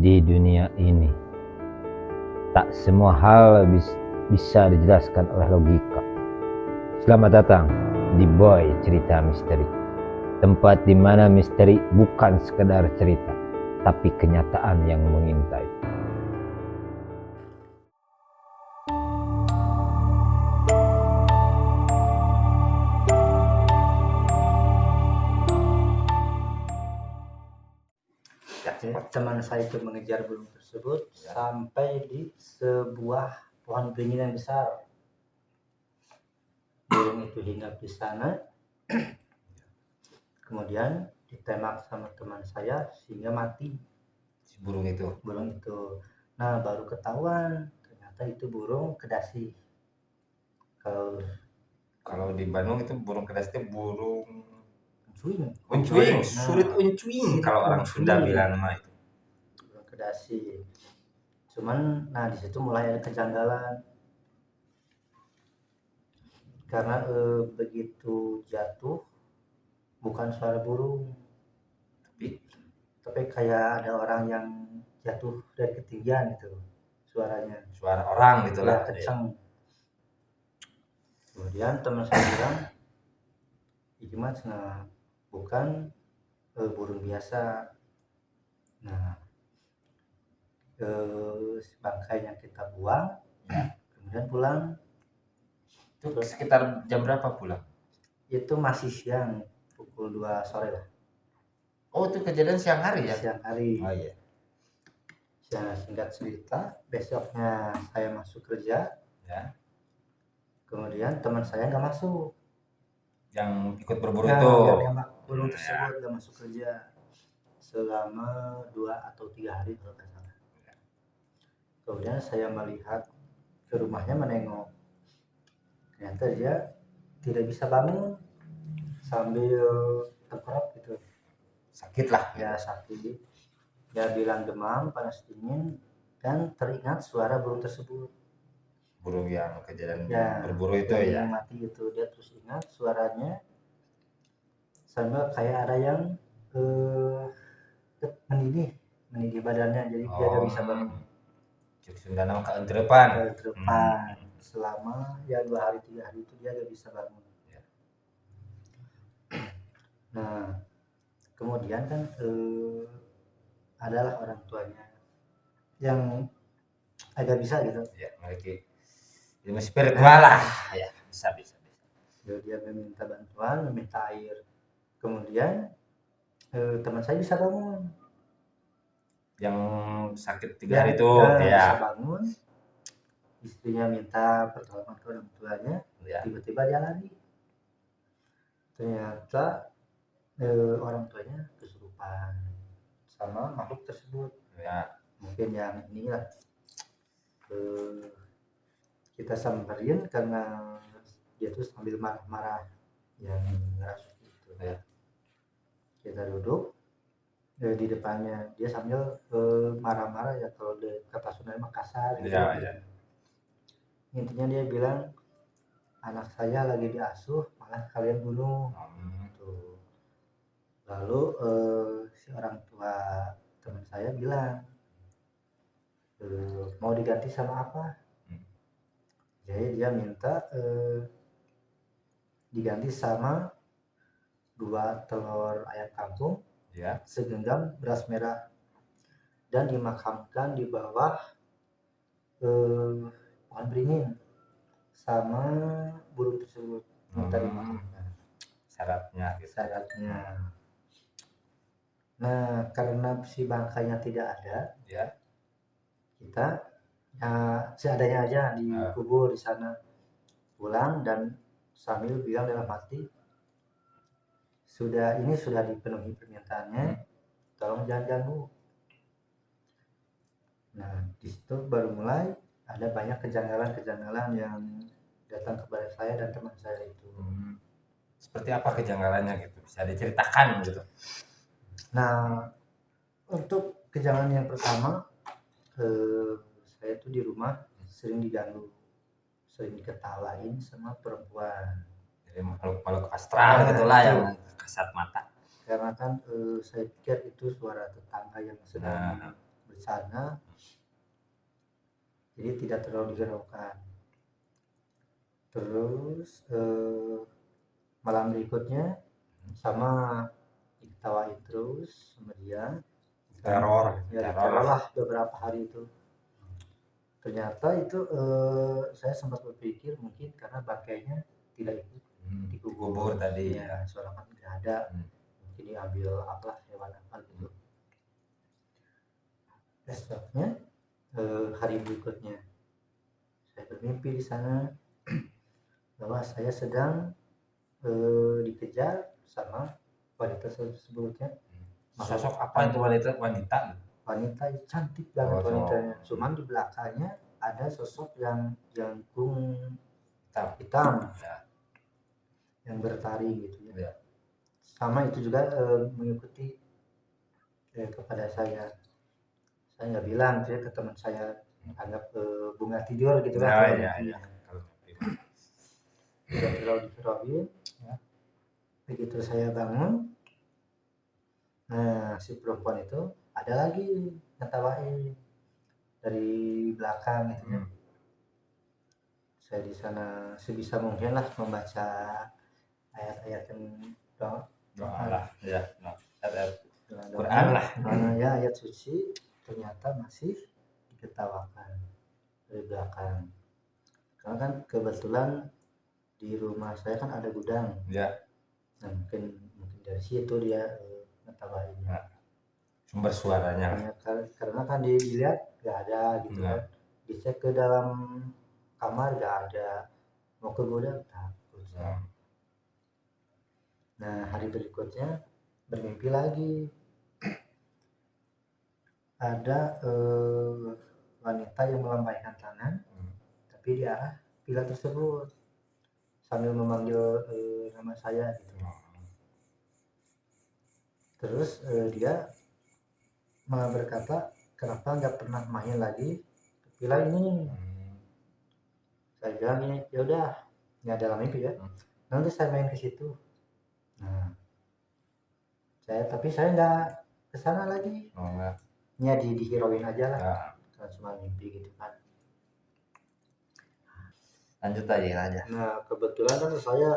Di dunia ini, tak semua hal bisa dijelaskan oleh logika. Selamat datang di Boy Cerita Misteri, tempat di mana misteri bukan sekedar cerita, tapi kenyataan yang mengintai. Teman saya itu mengejar burung tersebut sampai di sebuah pohon beringin yang besar. Burung itu hinggap di sana, kemudian ditembak sama teman saya sehingga mati si burung itu. Nah, baru ketahuan ternyata itu burung kedasi. Kalau di Bandung itu burung kedasi itu burung uncuing. Sulit uncuing kalau orang Sunda bilang nama itu. Burung kedasi. Cuman, nah di situ mulai ada kejanggalan karena begitu jatuh bukan suara burung, tapi kayak ada orang yang jatuh dari ketinggian gitu suaranya. Suara orang gitulah. Ya, kencang. Kemudian teman saya bilang, ini mah bukan burung biasa. Nah, bangkainya kita buang, kemudian pulang. Itu sekitar jam berapa pulang? Itu masih siang, pukul 2 sore lah. Oh, itu kejadian siang hari ya? Siang hari. Oh iya. Singkat cerita, besoknya saya masuk kerja. Ya. Kemudian teman saya nggak masuk. Yang ikut berburu itu. Yang nembak burung tersebut nggak masuk kerja selama 2 atau 3 hari kalau nggak salah. Kemudian saya melihat ke rumahnya, menengok. Ternyata dia tidak bisa bangun sambil tengkurap gitu. Sakit lah. Ya, sakit. Dia bilang demam, panas dingin, dan teringat suara burung tersebut. Burung yang kejadian ya, berburu itu ya. Yang mati itu, dia terus ingat suaranya sambil kayak ada yang mendidih badannya, jadi dia nggak bisa bangun. Cuk Sunda nama keentrepan. Selama ya 2 hari 3 hari itu dia nggak bisa bangun. Ya. Nah, kemudian kan adalah orang tuanya yang agak bisa gitu. Ya, memiliki ilmu spiritual lah. Ya, bisa. Dia meminta bantuan, meminta air. Kemudian teman saya bisa bangun. Yang sakit 3 hari itu bisa bangun. Istrinya minta pertolongan ke orang tuanya, tiba-tiba dia lari. Ternyata orang tuanya kesurupan sama makhluk tersebut. Ya. Mungkin yang inilah kita samperin karena dia tuh sambil marah-marah yang ngerasuk gitu. Ya. Kita duduk di depannya, dia sambil marah-marah ya, kalau di kata Sunda Makassar gitu. Ya. Intinya dia bilang, anak saya lagi diasuh malah kalian bunuh. Gitu. Lalu si orang tua teman saya bilang, mau diganti sama apa? Jadi dia minta diganti sama 2 telur ayam kampung, segenggam beras merah, dan dimakamkan di bawah pohon beringin sama burung tersebut minta dimakamkan. Syaratnya. Nah, karena si bangkainya tidak ada, kita seadanya aja dikubur di sana. Pulang dan sambil bilang dalam hati, sudah dipenuhi permintaannya, tolong jangan ganggu. Nah, di situ baru mulai ada banyak kejanggalan yang datang kepada saya dan teman saya itu. Seperti apa kejanggalannya gitu? Bisa diceritakan gitu. Nah, untuk kejanggalan yang pertama, saya tuh di rumah sering diganggu, sering diketawain sama perempuan. Jadi makhluk astral gitulah yang kasat mata. Karena kan saya pikir itu suara tetangga yang sedang ke sana, jadi tidak terlalu dihiraukan. Terus malam berikutnya sama diketawain terus sama dia, Teror, ya teror diteror lah. lah beberapa hari itu. Ternyata itu saya sempat berpikir mungkin karena bangkainya tidak ikut Dikubur tadi ya. soalnya kan tidak ada, Hmm. mungkin diambil apa hewan apa gitu. Besoknya hari berikutnya saya bermimpi di sana bahwa saya sedang dikejar sama wanita tersebutnya. Sosok apa itu wanita? Wanita cantik banget Oh, wanitanya, cuman di belakangnya ada sosok yang jangkung Hitam. hitam Ya. yang bertaring gitu ya. Ya. Sama itu juga mengikuti kepada saya nggak bilang saya ke teman saya, anggap bunga tidur gitu lah kalau mimpi. Tidak terlalu dikerokin ya. Begitu saya bangun, nah si perempuan itu ada lagi ngetawain dari belakang gitu ya. Saya di sana sebisa mungkin lah membaca ayat-ayat yang Doa lah ya. Ayat doa Quran lah. Ya ayat suci, ternyata masih diketawakan dari belakang. Karena kan kebetulan di rumah saya kan ada gudang. Ya. Nah, mungkin dari situ dia ngetawainnya. Sumber suaranya. Karena kan dilihat nggak ada gitu kan. Dicek ke dalam kamar nggak ada, mau ke gudang takut. Nah hari berikutnya bermimpi lagi ada wanita yang melambaikan tangan tapi di arah villa tersebut sambil memanggil nama saya gitu. Terus dia malah berkata kenapa nggak pernah main lagi ke villa ini. Saya bilang ini ya udah, ini dalam mimpi ya, nanti saya main ke situ. Nah tapi saya nggak ke sana lagi. Ya dihirauin aja lah. Karena cuma mimpi gitu kan. Lanjut aja. Nah kebetulan kan saya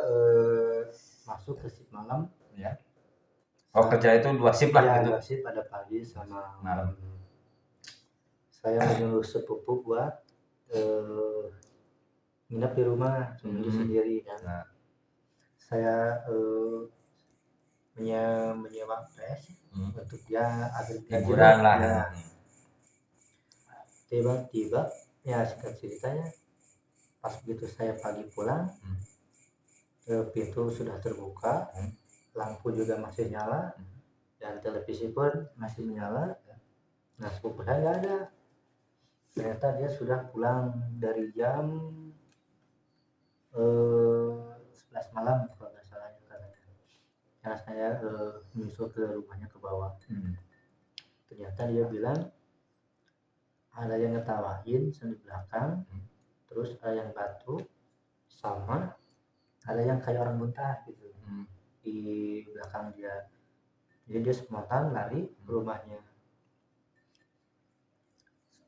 masuk ke shift malam ya. Oh kerja itu 2 shift lah ya, gitu. 2 shift, ada pagi sama malam. Saya menyuruh sepupu buat nginep di rumah sendiri kan. Nah. Saya menyewa PS untuk dia agar hiburan lah ya. Tiba-tiba ya singkat ceritanya pas begitu saya pagi pulang, pintu sudah terbuka, lampu juga masih nyala, dan televisi pun masih menyala. Nah sepupu saya nggak ada, ternyata dia sudah pulang dari jam 11 malam kalau nggak salah katanya. Karena saya menyusul ke rumahnya ke bawah. Ternyata dia bilang ada yang ngetawain di belakang, terus ada yang batuk, sama ada yang kayak orang muntah gitu di belakang dia. Jadi dia spontan lari ke rumahnya.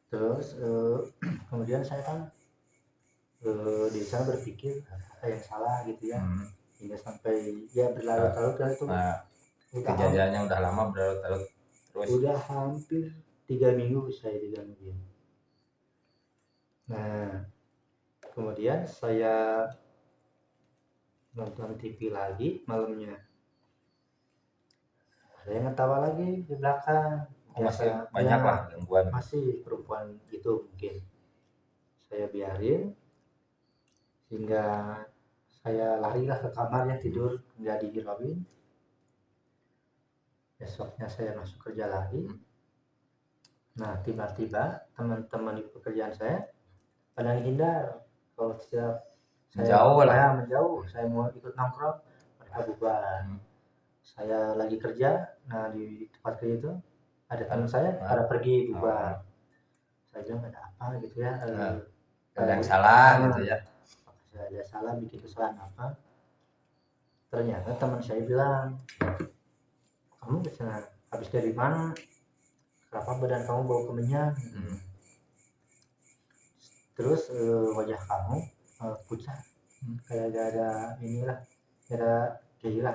Terus kemudian saya kan di sana berpikir apa yang salah gitu ya, hingga sampai ya berlarut-larut lah itu. Kejadiannya udah lama berlarut-larut terus. Udah hampir 3 minggu saya digangguin. Nah kemudian saya nonton TV lagi malamnya, ada yang ngetawa lagi di belakang. Masih banyak lah gangguan. Masih perempuan itu mungkin. Saya biarin hingga saya larilah ke kamar ya, tidur nggak dihirauin. Besoknya saya masuk kerja lagi. Nah tiba-tiba teman-teman di pekerjaan saya pada menghindar kalau setiap saya menjauh, saya mau ikut nongkrong, mereka bubar. Saya lagi kerja, nah di tempat kerja itu ada teman saya pada pergi bubar. Saya bilang ada apa gitu ya, ada yang salah gitu ya, saya ada salah bikin kesalahan apa. Ternyata teman saya bilang, kamu bisa habis dari mana? kenapa badan kamu bau kemenyan? Terus wajah kamu pucat, kayak gak ada inilah, gak ada gairah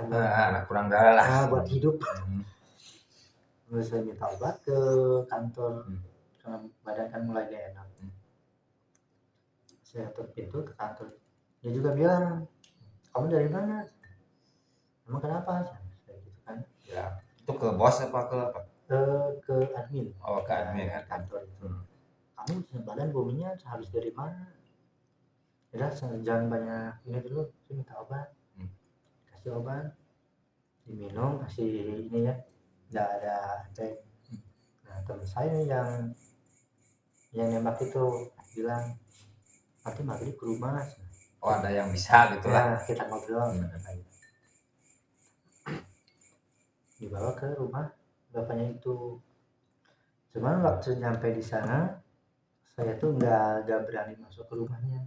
kurang darah lah. buat hidup. Terus saya minta obat ke kantor karena badan kan mulai gak enak. Saya tutup pintu ke kantor, dia juga bilang, kamu dari mana? Emang kenapa? Saya gitu kan. Ya, itu ke bos apa ke apa? Ke admin. Oh, ke admin kan. Kantor itu. Kamu badan baunya habis dari mana? Udah, jangan banyak ini dulu, saya minta obat. Kasih obat, diminum, kasih ini ya, nggak ada efek. Nah, teman saya nih yang nembak itu bilang, nanti maghrib ke rumah. Oh, ada yang bisa gitu lah. Nah, kita ngobrol. Dibawa ke rumah bapaknya itu. Cuman waktu nyampe di sana, saya tuh nggak berani masuk ke rumahnya,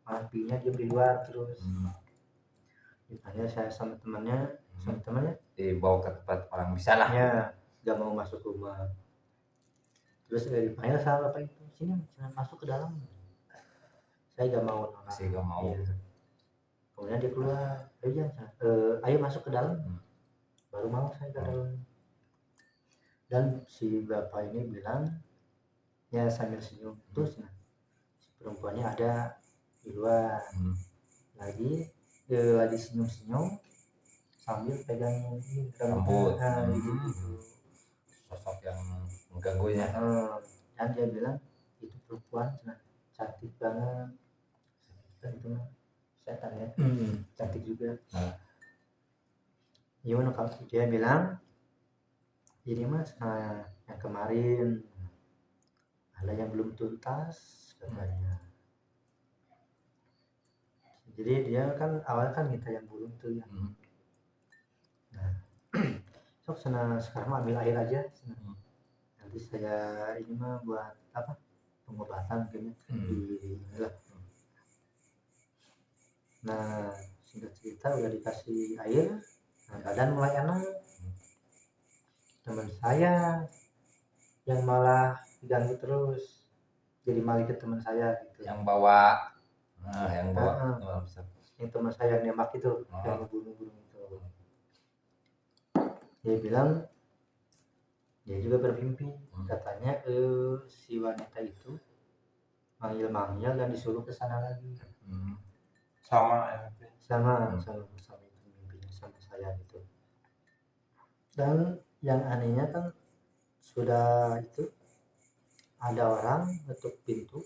malah pilihnya dia di luar terus. Ditanya saya sama temannya, Dibawa ke tempat orang bisa lah. ya nggak mau masuk rumah. Terus dipanggil sama bapak itu, sini jangan masuk ke dalam. Saya nggak mau. Masih gak mau. Iya. Kemudian dia keluar, ayo masuk ke dalam. Baru mau saya ke dalam. Dan si bapak ini bilang, ya sambil senyum, terus nah, si perempuannya ada di luar, lagi senyum-senyum sambil pegang ini Rambut. gitu. Sosok yang mengganggu ya. Dan dia bilang itu perempuan cantik banget. Itu mah setan ya. Cantik juga. Gimana kalau dia bilang ini mas, yang kemarin ada yang belum tuntas katanya. Jadi dia kan awal kan minta yang belum tuh ya. Nah, sok sekarang ambil air aja. Nanti saya ini mah buat apa, pengobatan mungkin ya. Nah, singkat cerita udah dikasih air, nah, badan mulai enak. Teman saya yang malah diganggu terus, jadi malah ke teman saya gitu. Yang bawa yang teman saya yang nembak itu, yang ngebunuh itu. Dia bilang dia juga bermimpi, katanya si wanita itu manggil dan disuruh ke sana lagi. Sama itu mimpinya sama saya gitu. Dan yang anehnya kan sudah itu ada orang ngetuk pintu,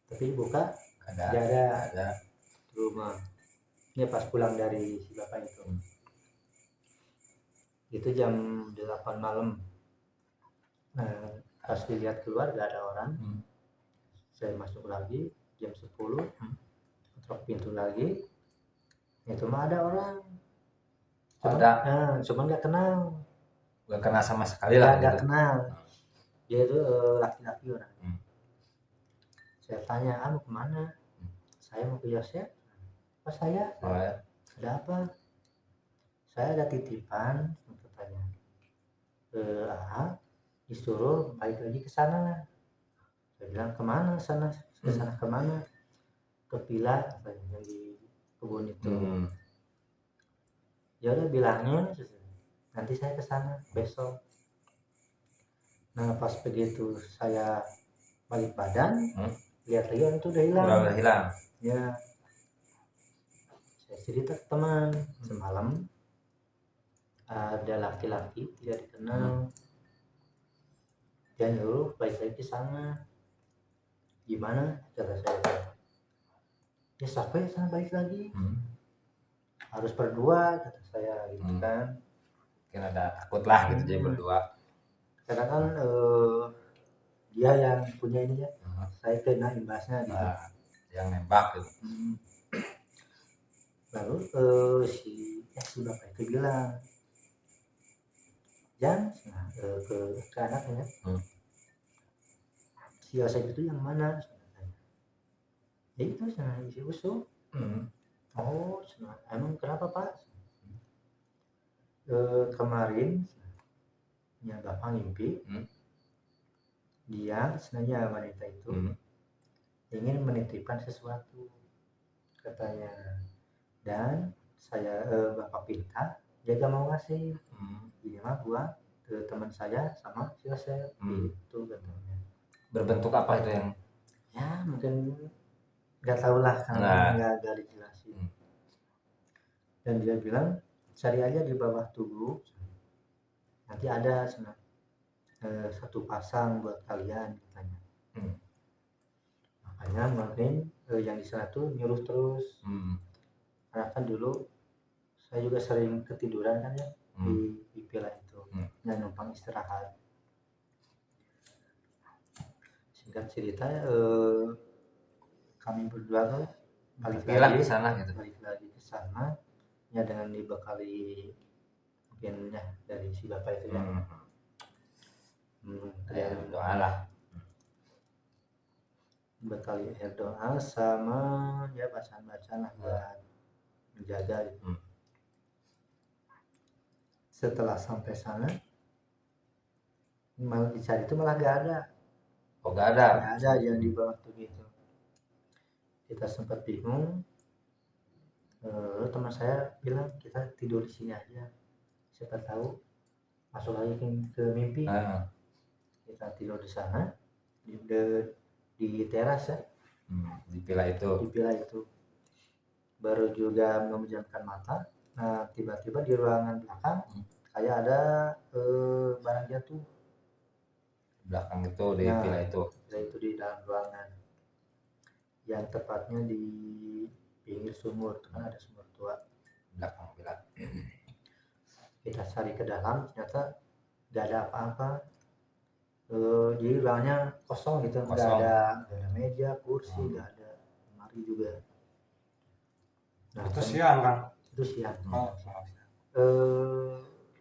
tapi dibuka nggak ada rumah. Ini pas pulang dari si bapak itu jam 8 malam. Nah, pas dilihat keluar gak ada orang. Saya masuk lagi jam 10, ketok pintu lagi, itu mah ada orang. Cuman nggak kenal. Gak kenal sama sekali lah. Nggak kenal. Dia itu laki-laki orang. Saya tanya, mau kemana? Saya mau ke Yosef. Apa saya? Ada apa? Saya ada titipan, katanya. Disuruh balik lagi ke sana. Saya bilang kemana sana? Ke sana kemana? Ke villa yang di kebun itu. Ya udah bilangin, nanti saya ke sana besok. Nah pas begitu saya balik badan, lihat lagi itu udah hilang. Ya, saya cerita ke teman, semalam ada laki-laki tidak dikenal, dia nyuruh balik lagi ke sana. Gimana? Kata saya. Ya sampai sana balik lagi. Harus berdua, kata saya gitu kan. Mungkin ada takut lah gitu jadi berdua. Karena kan dia yang punya ini ya, saya kena imbasnya gitu. Yang nembak gitu. Lalu si bapak itu bilang, Jan, ke anaknya, si Yosef itu yang mana? Ya itu si Usuk. Oh, emang kenapa Pak? Kemarin ya bapak mimpi dia sebenarnya wanita itu ingin menitipkan sesuatu katanya, dan saya bapak pinta dia gak mau ngasih, ini mah buat ke teman saya sama si Yosef itu katanya. Berbentuk apa itu yang Ya mungkin nggak tahu lah karena nggak dijelasin. Dan dia bilang cari aja di bawah tubuh nanti ada satu pasang buat kalian katanya. Makanya makin yang di sana tuh nyuruh terus. Karena kan dulu saya juga sering ketiduran kan ya di villa itu, dan numpang istirahat. Singkat cerita kami berdua tuh balik lagi ke sana gitu. Balik lagi ke sana ya dengan dibekali mungkin ya dari si bapak itu ya. Ya, doa lah. Bekali air doa sama ya bacaan-bacaan lah buat menjaga gitu. Setelah sampai sana malah dicari itu malah gak ada. Gak ada yang di bawah tuh gitu. Kita sempat bingung. Lalu teman saya bilang kita tidur di sini aja, siapa tahu masuk lagi ke mimpi. Kita tidur di sana di teras ya, di villa itu. Baru juga memejamkan mata, nah tiba-tiba di ruangan belakang kayak ada barang jatuh. Belakang itu di villa itu. Itu di dalam ruangan, yang tepatnya di pinggir sumur, kan ada sumur tua belakang villa. Kita cari ke dalam, ternyata nggak ada apa-apa. Jadi ruangannya kosong gitu, nggak ada meja, kursi, nggak ada lemari juga. Nah, Itu siang kan? Itu siang.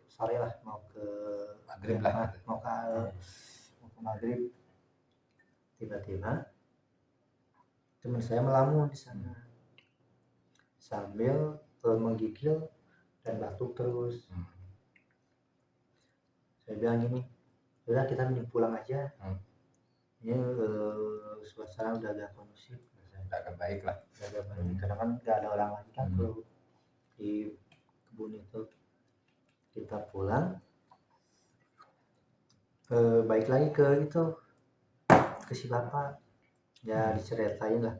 Sore lah mau ke maghrib lah. Mau ke maghrib. Tiba-tiba teman saya melamun di sana sambil menggigil dan batuk terus. Saya bilang gini, udah kita mending pulang aja. Ini suasana udah agak kondusif, agak baik lah. Karena kan nggak ada orang lagi kan tuh di kebun itu. Kita pulang, balik lagi ke si bapak ya, diceritain lah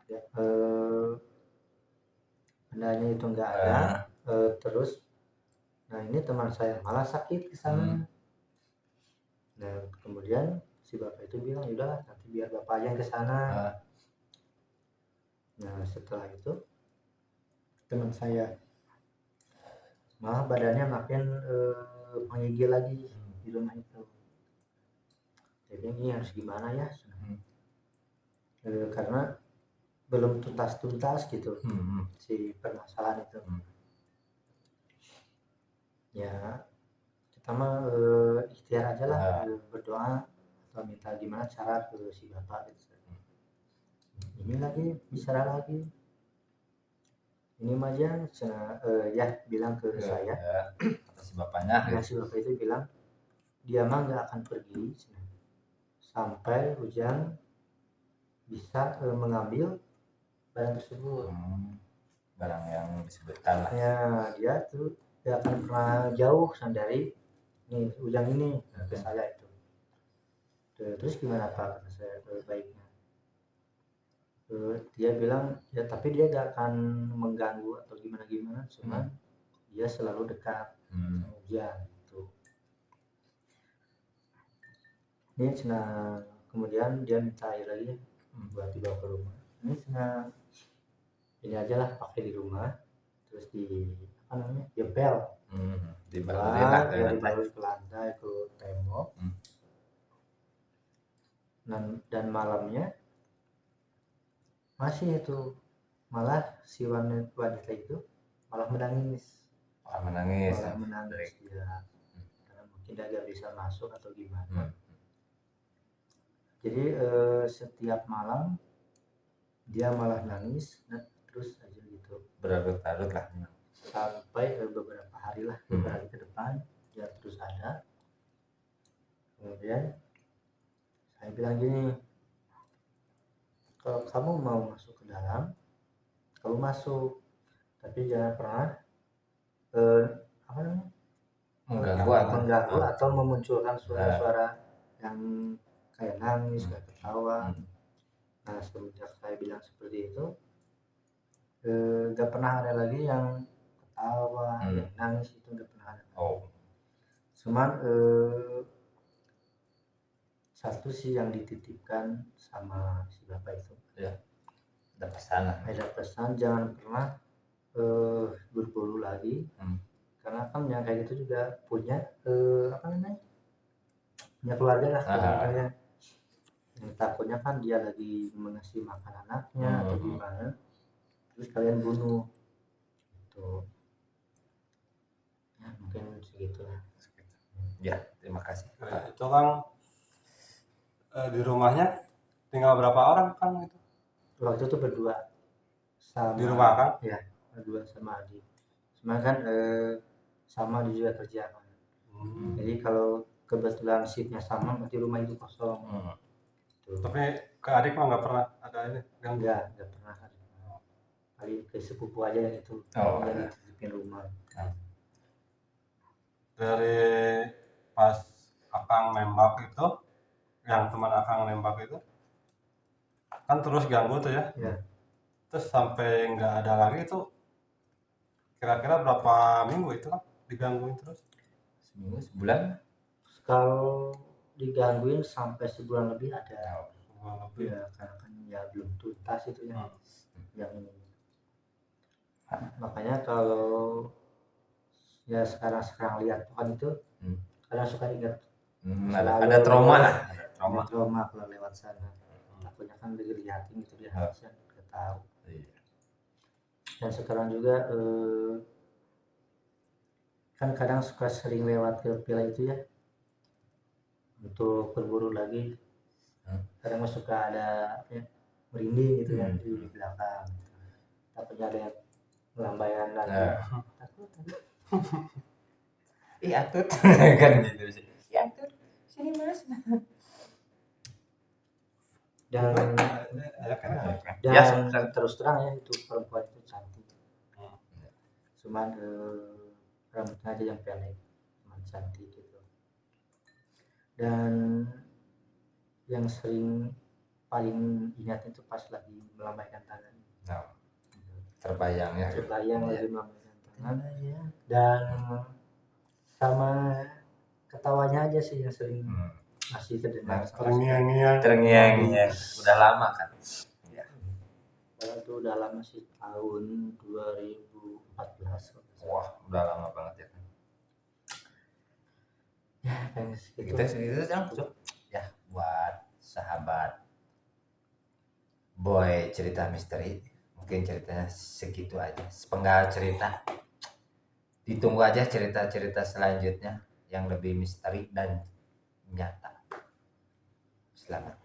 ya, bendanya itu nggak ada. Terus nah ini teman saya malah sakit ke sana. Nah kemudian si bapak itu bilang udah nanti biar bapak aja yang ke sana. Nah setelah itu teman saya malah badannya makin menggigil lagi di rumah itu. Jadi ini harus gimana ya, karena belum tuntas gitu si permasalahan itu. Ya kita mah ikhtiar aja lah, berdoa atau minta gimana cara ke si bapak gitu. Ini lagi bicara lagi, ini mah ya bilang ke saya, kata si bapaknya. Si bapak itu bilang dia mah nggak akan pergi sampai Ujang bisa mengambil barang tersebut. Barang yang disebutkan lah. Ya dia tuh gak akan pernah jauh dari nih Ujang ini ke saya itu. Terus gimana Pak, kata saya, baiknya. Dia bilang ya tapi dia gak akan mengganggu atau gimana cuman dia selalu dekat sama Ujang gitu. Ini kemudian dia minta air lagi buat dibawa ke rumah. Ini aja lah pakai di rumah, terus jempel dibalut ke lantai, ke tembok. Dan malamnya masih itu, malah si wanita itu malah menangis ya. Karena mungkin dia gak bisa masuk atau gimana. Jadi setiap malam dia malah nangis, terus aja gitu berlarut-larut lah sampai beberapa hari lah, beberapa hari ke depan dia terus ada. Kemudian saya bilang gini, kalau kamu mau masuk ke dalam, kamu masuk, tapi jangan pernah apa namanya, mengganggu atau memunculkan suara-suara yang kayak nangis, kayak ketawa. Nah semenjak saya bilang seperti itu, gak pernah ada lagi yang ketawa, yang nangis, itu gak pernah ada. Cuman satu sih yang dititipkan sama si bapak itu, ada pesan jangan pernah berburu lagi, karena kan yang kayak gitu juga punya apa namanya, punya keluarga lah sebenarnya. Yang takutnya kan dia lagi mengasih makan anaknya atau gimana, terus kalian bunuh gitu. Ya mungkin segitulah. Ya, terima kasih. Itu kan di rumahnya tinggal berapa orang kan itu? Waktu itu berdua sama Di rumah kan? ya, berdua sama adik. Cuma kan sama dia juga kerja kan. Jadi kalau kebetulan shiftnya sama, berarti rumah itu kosong. Tuh. Tapi ke adik mah nggak pernah ada ini ganggu. Enggak pernah ada. Kali ke sepupu aja yang itu yang dititipin rumah. Dari pas akang nembak itu, yang teman akang nembak itu kan terus ganggu tuh ya. Terus sampai nggak ada lagi itu kira-kira berapa minggu itu kan digangguin terus? Seminggu, sebulan? Kalau digangguin sampai sebulan lebih ada. Lebih. Ya karena kan ya belum tuntas itu ya. Yang ini. Makanya kalau ya sekarang lihat Tuhan itu kadang suka ingat ada trauma lah. Trauma kalau lewat sana. Takutnya kan dilihatin gitu dia harusnya nggak tahu. Dan sekarang juga kan kadang suka sering lewat ke villa itu ya untuk berburu lagi. Kadang suka ada ya, merinding gitu ya di belakang. Takutnya ada yang lambaian lagi. Takut. Atut kan gitu sih. Atut, sini Mas. Dan Ya, terus terang ya itu perempuan itu cantik. Cuman rambutnya aja yang pendek, cuman cantik gitu. Dan yang sering paling ingat itu pas lagi melambaikan tangan. Terbayang ya. Lagi melambaikan tangan. Dan sama ketawanya aja sih yang sering masih terdengar. Terngiang-ngiang. Udah lama kan? Kalau itu udah lama sih, tahun 2014. Wah, udah lama banget ya kan. Ya, kayak segitu. Segitu ya buat sahabat Boy Cerita Misteri. Mungkin ceritanya segitu aja, sepenggal cerita. Ditunggu aja cerita-cerita selanjutnya yang lebih misteri dan nyata. Selamat.